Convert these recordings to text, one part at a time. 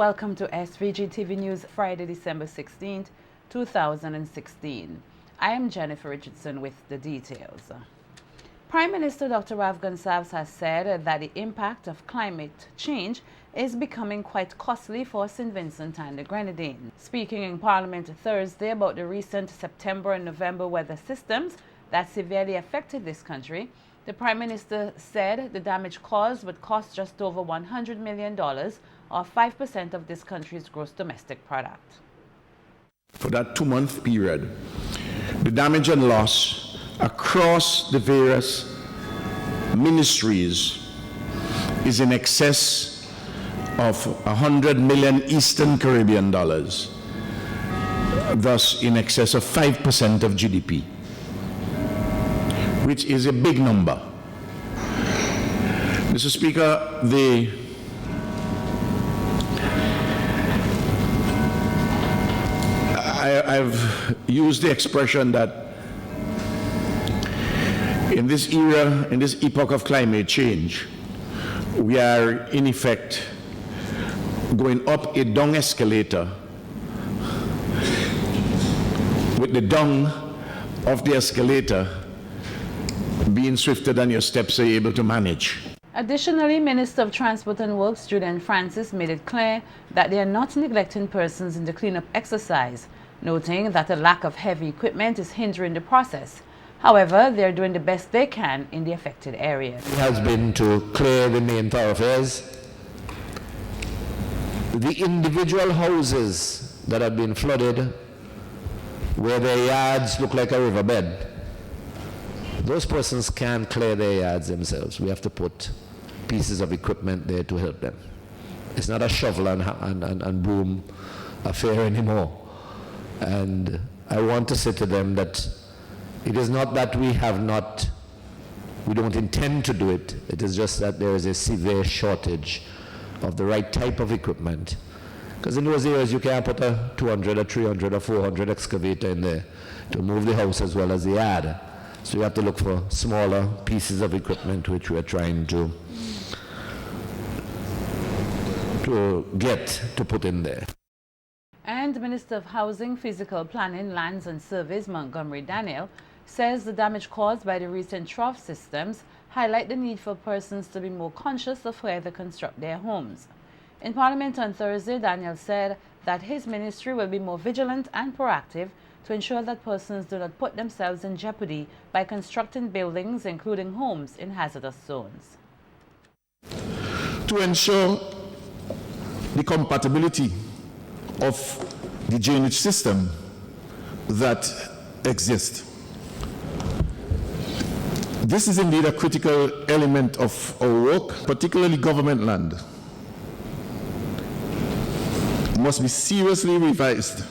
welcome to SVG-TV News, Friday, December 16th, 2016. I am Jennifer Richardson with the details. Prime Minister Dr. Rav Gonsalves has said that the impact of climate change is becoming quite costly for St. Vincent and the Grenadines. Speaking in Parliament Thursday about the recent September and November weather systems that severely affected this country, the Prime Minister said the damage caused would cost just over $100 million, or 5% of this country's gross domestic product. For that 2-month period, the damage and loss across the various ministries is in excess of 100 million Eastern Caribbean dollars, thus in excess of 5% of GDP, which is a big number. Mr. Speaker, I've used the expression that in this era, in this epoch of climate change, we are in effect going up a dung escalator with the dung of the escalator being swifter than your steps are able to manage. Additionally, Minister of Transport and Works Julian Francis made it clear that they are not neglecting persons in the cleanup exercise, noting that a lack of heavy equipment is hindering the process. However, they are doing the best they can in the affected areas. It has been to clear the main thoroughfares. The individual houses that have been flooded, where their yards look like a riverbed, those persons can't clear their yards themselves. We have to put pieces of equipment there to help them. It's not a shovel and broom affair anymore. And I want to say to them that it is not that we don't intend to do it. It is just that there is a severe shortage of the right type of equipment. Because in those areas you can't put a 200 or 300 or 400 excavator in there to move the house as well as the yard. So you have to look for smaller pieces of equipment which we are trying to get to put in there. And Minister of Housing, Physical Planning, Lands and Surveys, Montgomery Daniel, says the damage caused by the recent trough systems highlight the need for persons to be more conscious of where they construct their homes. In Parliament on Thursday, Daniel said that his ministry will be more vigilant and proactive to ensure that persons do not put themselves in jeopardy by constructing buildings, including homes, in hazardous zones. To ensure the compatibility of the drainage system that exists. This is indeed a critical element of our work, particularly government land. It must be seriously revised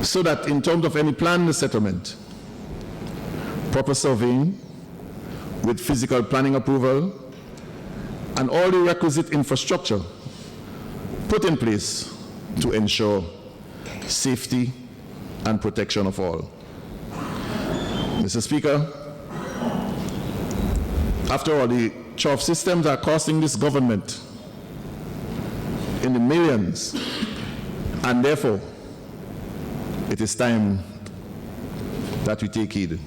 so that in terms of any planned settlement, proper surveying with physical planning approval and all the requisite infrastructure put in place to ensure safety and protection of all. Mr. Speaker, after all, the trough systems are costing this government in the millions, and therefore it is time that we take heed.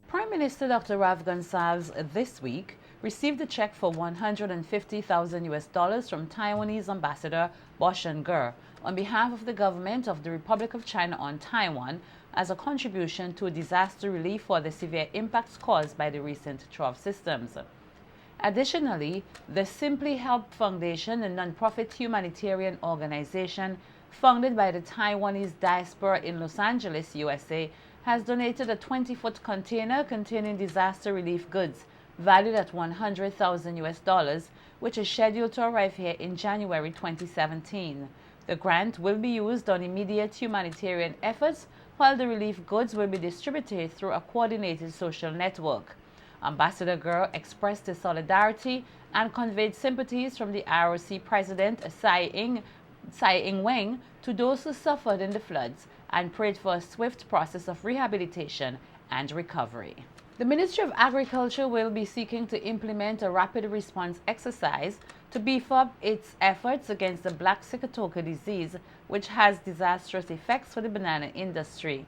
Prime Minister Dr. Rav Gonsalves this week received a check for $150,000 from Taiwanese Ambassador Boshan Ger on behalf of the government of the Republic of China on Taiwan as a contribution to disaster relief for the severe impacts caused by the recent trough systems. Additionally, the Simply Help Foundation, a non-profit humanitarian organization funded by the Taiwanese diaspora in Los Angeles, USA, has donated a 20-foot container containing disaster relief goods valued at $100,000, which is scheduled to arrive here in January 2017. The grant will be used on immediate humanitarian efforts, while the relief goods will be distributed through a coordinated social network. Ambassador Ger expressed his solidarity and conveyed sympathies from the ROC President Tsai Ing-wen to those who suffered in the floods and prayed for a swift process of rehabilitation and recovery. The Ministry of Agriculture will be seeking to implement a rapid response exercise to beef up its efforts against the black sigatoka disease, which has disastrous effects for the banana industry.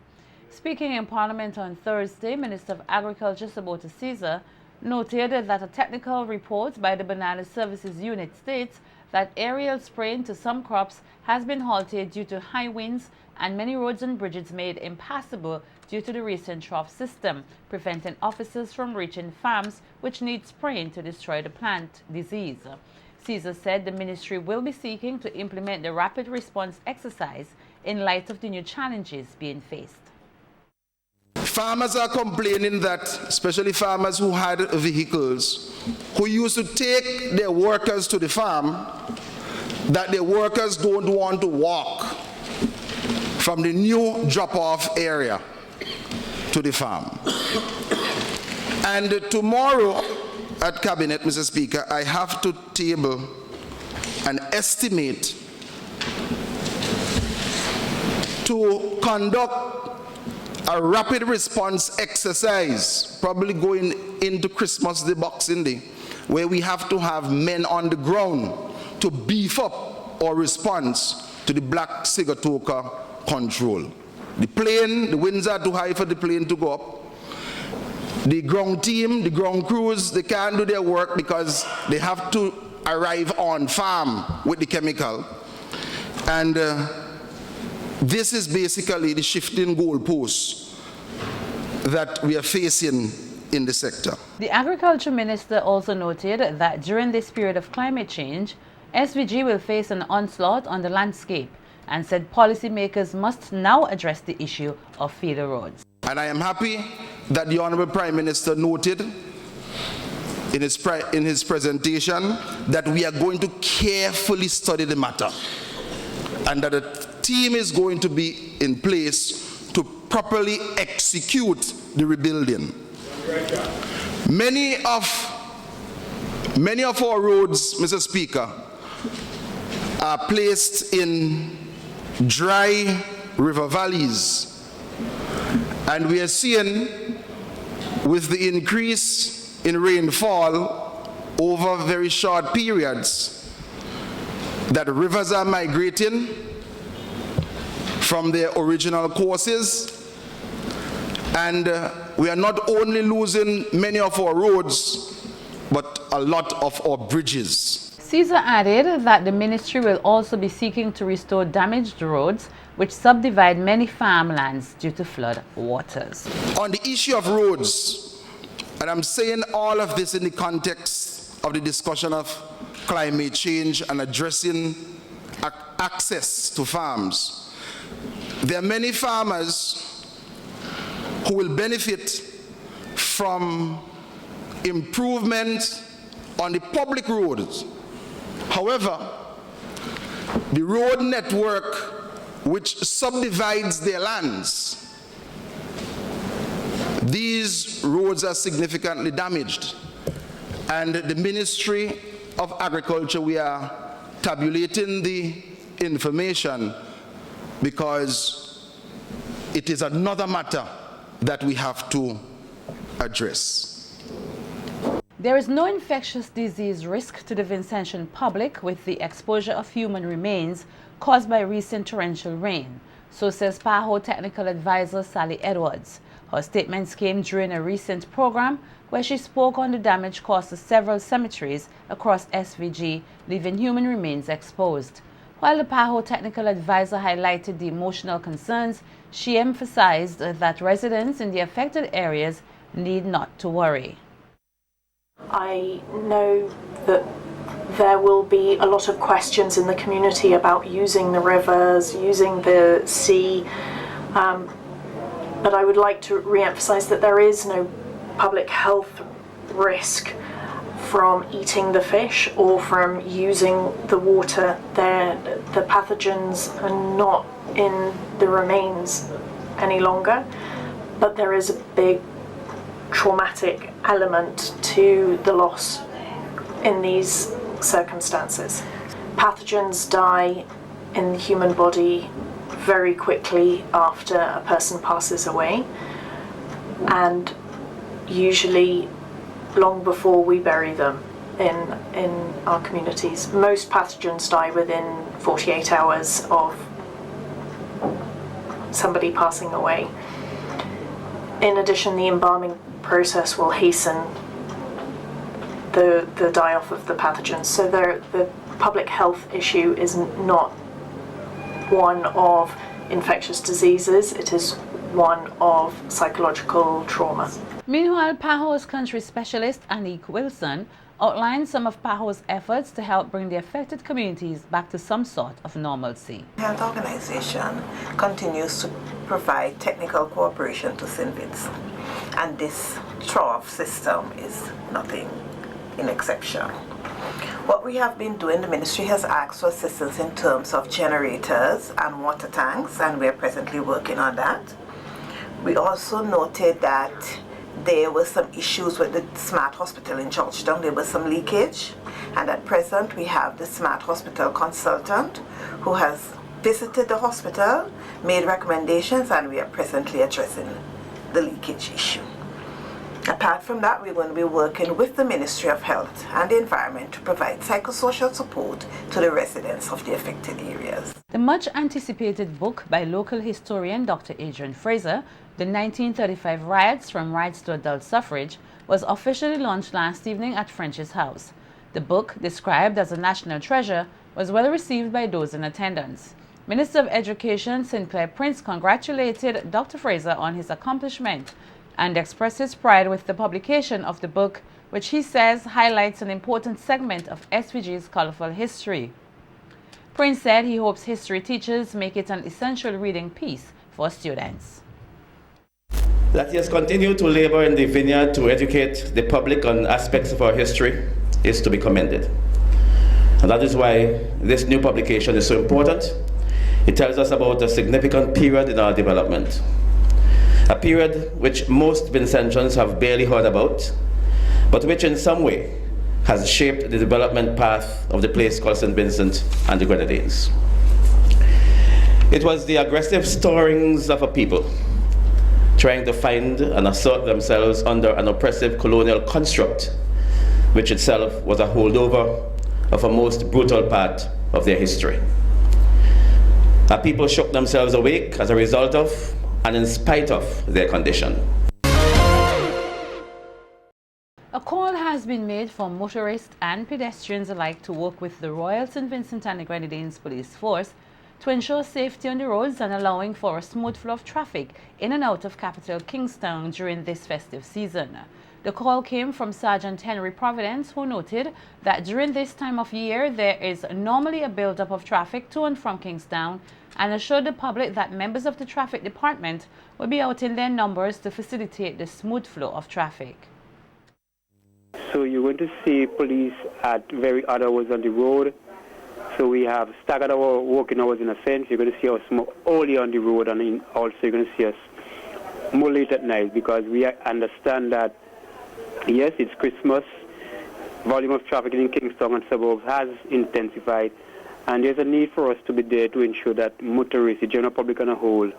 Speaking in Parliament on Thursday, Minister of Agriculture Sabota Caesar noted that a technical report by the Banana Services Unit states that aerial spraying to some crops has been halted due to high winds and many roads and bridges made impassable due to the recent trough system, preventing officers from reaching farms which need spraying to destroy the plant disease. Caesar said the ministry will be seeking to implement the rapid response exercise in light of the new challenges being faced. Farmers are complaining that, especially farmers who had vehicles, who used to take their workers to the farm, that their workers don't want to walk from the new drop-off area to the farm. And tomorrow at Cabinet, Mr. Speaker, I have to table an estimate to conduct a rapid response exercise, probably going into Christmas Day, Boxing Day, where we have to have men on the ground to beef up our response to the black sigatoka control. The winds are too high for the plane to go up. The ground team, the ground crews, they can't do their work because they have to arrive on farm with the chemical. And this is basically the shifting goalposts that we are facing in the sector. The Agriculture Minister also noted that during this period of climate change, SVG will face an onslaught on the landscape and said policymakers must now address the issue of feeder roads. And I am happy that the Honorable Prime Minister noted in his presentation that we are going to carefully study the matter and that a team is going to be in place to properly execute the rebuilding. Many of our roads, Mr. Speaker, are placed in dry river valleys, and we are seeing with the increase in rainfall over very short periods that rivers are migrating from their original courses, and we are not only losing many of our roads but a lot of our bridges. Caesar added that the ministry will also be seeking to restore damaged roads which subdivide many farmlands due to flood waters. On the issue of roads, and I'm saying all of this in the context of the discussion of climate change and addressing access to farms, there are many farmers who will benefit from improvement on the public roads. However, the road network which subdivides their lands, these roads are significantly damaged. And the Ministry of Agriculture, we are tabulating the information because it is another matter that we have to address. There is no infectious disease risk to the Vincentian public with the exposure of human remains caused by recent torrential rain, so says PAHO Technical Advisor Sally Edwards. Her statements came during a recent program where she spoke on the damage caused to several cemeteries across SVG, leaving human remains exposed. While the PAHO Technical Advisor highlighted the emotional concerns, she emphasized that residents in the affected areas need not to worry. I know that there will be a lot of questions in the community about using the rivers, using the sea, but I would like to re-emphasize that there is no public health risk from eating the fish or from using the water. The pathogens are not in the remains any longer, but there is a big traumatic element to the loss in these circumstances. Pathogens die in the human body very quickly after a person passes away, and usually long before we bury them in our communities. Most pathogens die within 48 hours of somebody passing away. In addition, the embalming process will hasten the die-off of the pathogens. So the public health issue is not one of infectious diseases, it is one of psychological trauma. Meanwhile, PAHO's country specialist Anique Wilson outlined some of PAHO's efforts to help bring the affected communities back to some sort of normalcy. The health organization continues to provide technical cooperation to St. Vincent, and this trough system is nothing in exception. What we have been doing, the ministry has asked for assistance in terms of generators and water tanks, and we are presently working on that. We also noted that there were some issues with the Smart Hospital in Georgetown. There was some leakage, and at present we have the Smart Hospital consultant who has visited the hospital, made recommendations, and we are presently addressing the leakage issue. Apart from that, we're going to be working with the Ministry of Health and the Environment to provide psychosocial support to the residents of the affected areas. The much anticipated book by local historian Dr. Adrian Fraser, The 1935 Riots from Rights to Adult Suffrage, was officially launched last evening at French's house. The book, described as a national treasure, was well received by those in attendance. Minister of Education Sinclair Prince congratulated Dr. Fraser on his accomplishment and expressed his pride with the publication of the book, which he says highlights an important segment of SVG's colorful history. Prince said he hopes history teachers make it an essential reading piece for students. That he has continued to labor in the vineyard to educate the public on aspects of our history is to be commended. And that is why this new publication is so important. It tells us about a significant period in our development. A period which most Vincentians have barely heard about, but which in some way has shaped the development path of the place called St. Vincent and the Grenadines. It was the aggressive stirrings of a people trying to find and assert themselves under an oppressive colonial construct, which itself was a holdover of a most brutal part of their history. A people shook themselves awake as a result of and in spite of their condition. A call has been made for motorists and pedestrians alike to work with the Royal St. Vincent and the Grenadines Police Force to ensure safety on the roads and allowing for a smooth flow of traffic in and out of capital Kingstown during this festive season. The call came from Sergeant Henry Providence, who noted that during this time of year there is normally a buildup of traffic to and from Kingstown, and assured the public that members of the traffic department will be out in their numbers to facilitate the smooth flow of traffic. So you're going to see police at very odd hours on the road. So we have staggered our working hours in a sense. You're going to see us more early on the road, and also you're going to see us more late at night, because we understand that, yes, it's Christmas. Volume of traffic in Kingstown and suburbs has intensified, and there's a need for us to be there to ensure that motorists, the general public on a whole,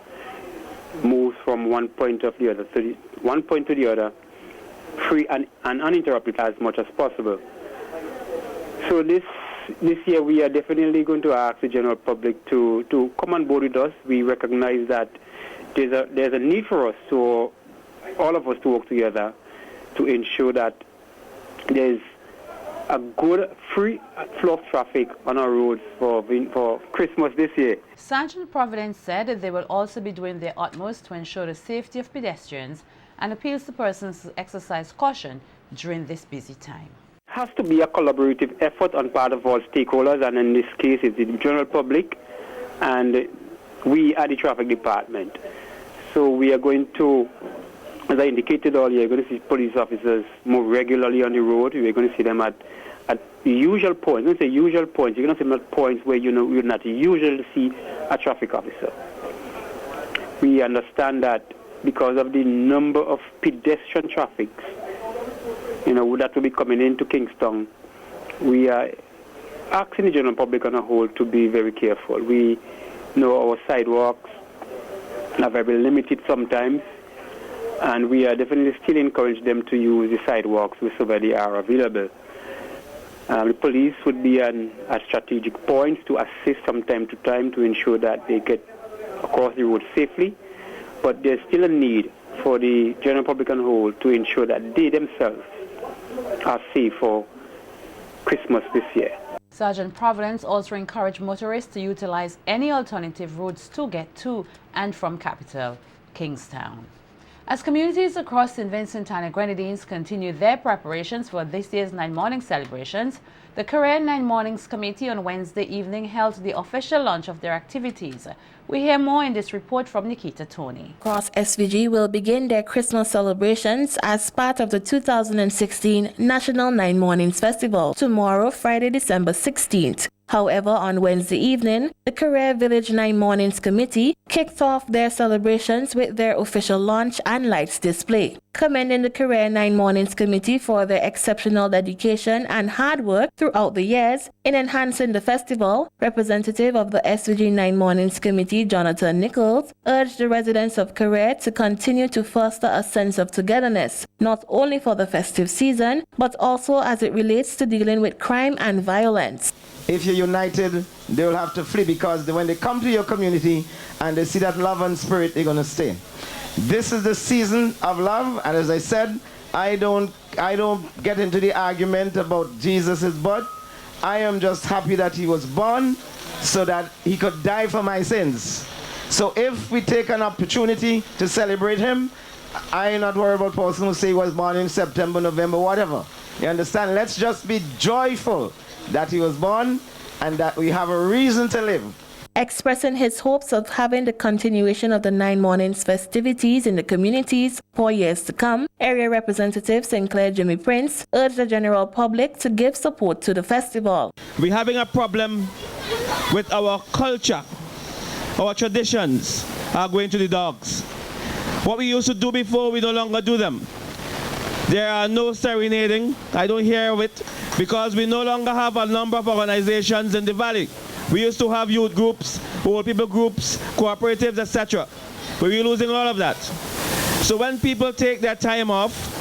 moves from one point to the other, free and uninterrupted as much as possible. So this year we are definitely going to ask the general public to come on board with us. We recognize that there's a need for us, all of us, to work together to ensure that there's a good free flow of traffic on our roads for Christmas this year. Sergeant Providence said that they will also be doing their utmost to ensure the safety of pedestrians and appeals to persons to exercise caution during this busy time. It has to be a collaborative effort on part of all stakeholders, and in this case it's the general public and we at the traffic department. So we are going to, as I indicated earlier, you're going to see police officers more regularly on the road. We're going to see them at the usual points. When I say usual points, you're going to see them at points where you're not usual to see a traffic officer. We understand that because of the number of pedestrian traffics, that will be coming into Kingstown, we are asking the general public on a whole to be very careful. We know our sidewalks are very limited sometimes, And we are definitely still encourage them to use the sidewalks wherever they are available. The police would be at strategic points to assist from time to time to ensure that they get across the road safely. But there's still a need for the general public on whole to ensure that they themselves are safe for Christmas this year. Sergeant Providence also encouraged motorists to utilize any alternative routes to get to and from capital Kingstown. As communities across St. Vincent and the Grenadines continue their preparations for this year's Nine Mornings celebrations, the Career Nine Mornings Committee on Wednesday evening held the official launch of their activities. We hear more in this report from Nikita Tony. Cross SVG will begin their Christmas celebrations as part of the 2016 National Nine Mornings Festival tomorrow, Friday, December 16th. However, on Wednesday evening, the Career Village Nine Mornings Committee kicked off their celebrations with their official launch and lights display. Commending the Career Nine Mornings Committee for their exceptional dedication and hard work throughout the years in enhancing the festival, representative of the SVG Nine Mornings Committee, Jonathan Nichols, urged the residents of Career to continue to foster a sense of togetherness, not only for the festive season, but also as it relates to dealing with crime and violence. If you're united, they will have to flee, because when they come to your community and they see that love and spirit, they're going to stay. This is the season of love, and as I said, I don't get into the argument about Jesus' birth. I am just happy that he was born so that he could die for my sins. So if we take an opportunity to celebrate him, I am not worried about person who say he was born in September, November, whatever. You understand? Let's just be joyful that he was born and that we have a reason to live. Expressing his hopes of having the continuation of the Nine Mornings festivities in the communities for years to come, Area Representative Sinclair Jimmy Prince urged the general public to give support to the festival. We're having a problem with our culture. Our traditions are going to the dogs. What we used to do before, we no longer do them. There are no serenading. I don't hear of it, because we no longer have a number of organizations in the valley. We used to have youth groups, old people groups, cooperatives, etc. But we're losing all of that. So when people take their time off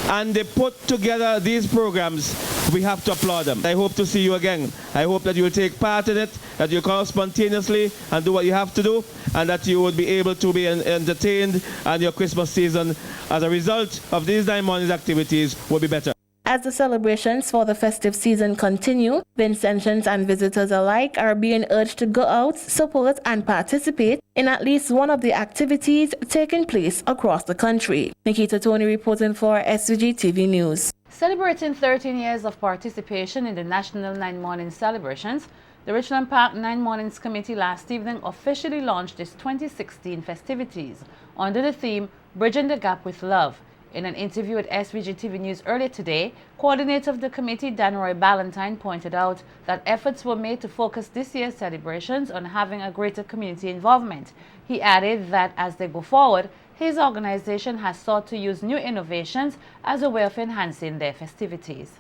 and they put together these programs, we have to applaud them. I hope to see you again. I hope that you will take part in it, that you'll come spontaneously and do what you have to do, and that you would be able to be entertained, and your Christmas season, as a result of these Nine Mornings activities, will be better. As the celebrations for the festive season continue, Vincentians and visitors alike are being urged to go out, support and participate in at least one of the activities taking place across the country. Nikita Tony reporting for SVG-TV News. Celebrating 13 years of participation in the National Nine Mornings celebrations, the Richland Park Nine Mornings Committee last evening officially launched its 2016 festivities under the theme Bridging the Gap with Love. In an interview with SVG-TV News earlier today, coordinator of the committee, Danroy Ballantyne, pointed out that efforts were made to focus this year's celebrations on having a greater community involvement. He added that as they go forward, his organization has sought to use new innovations as a way of enhancing their festivities.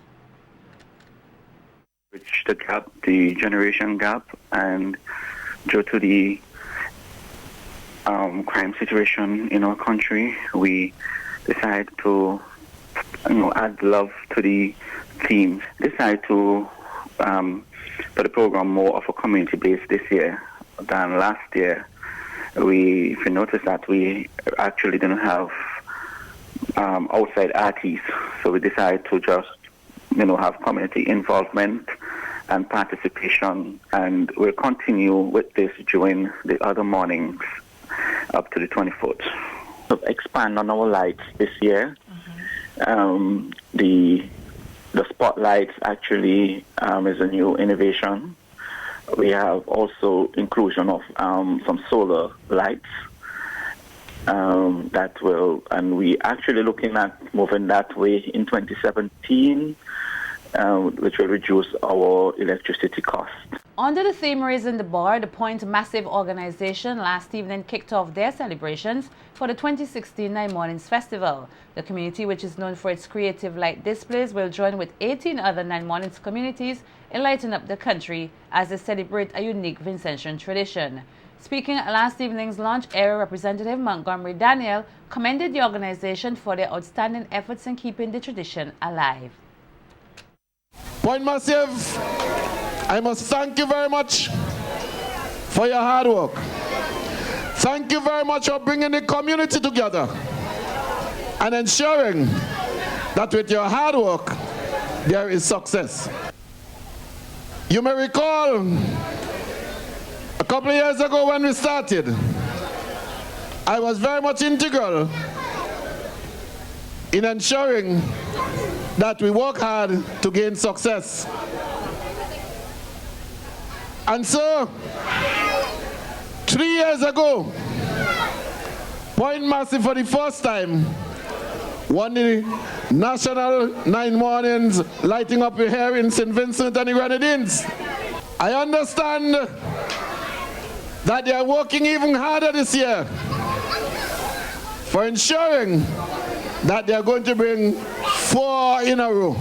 Bridge the gap, the generation gap, and due to the crime situation in our country, we decide to add love to the theme. Decide to put the program more of a community base this year than last year. If you notice that we actually didn't have outside artists, so we decided to just have community involvement and participation, and we'll continue with this during the other mornings up to the 24th. Expand on our lights this year. The spotlights actually is a new innovation. We have also inclusion of some solar lights that will, and we actually looking at moving that way in 2017, which will reduce our electricity costs. Under the theme Raising the Bar, the Point Massive organization last evening kicked off their celebrations for the 2016 Nine Mornings Festival. The community, which is known for its creative light displays, will join with 18 other Nine Mornings communities and lighten up the country as they celebrate a unique Vincentian tradition. Speaking at last evening's launch, Area Representative Montgomery Daniel commended the organization for their outstanding efforts in keeping the tradition alive. Point Massive, I must thank you very much for your hard work. Thank you very much for bringing the community together and ensuring that with your hard work, there is success. You may recall a couple of years ago when we started, I was very much integral in ensuring that we work hard to gain success. And so, 3 years ago, Point Massive for the first time won the National 9 Mornings Lighting Up Your Hair in St. Vincent and the Grenadines. I understand that they are working even harder this year for ensuring that they are going to bring 4 in a row.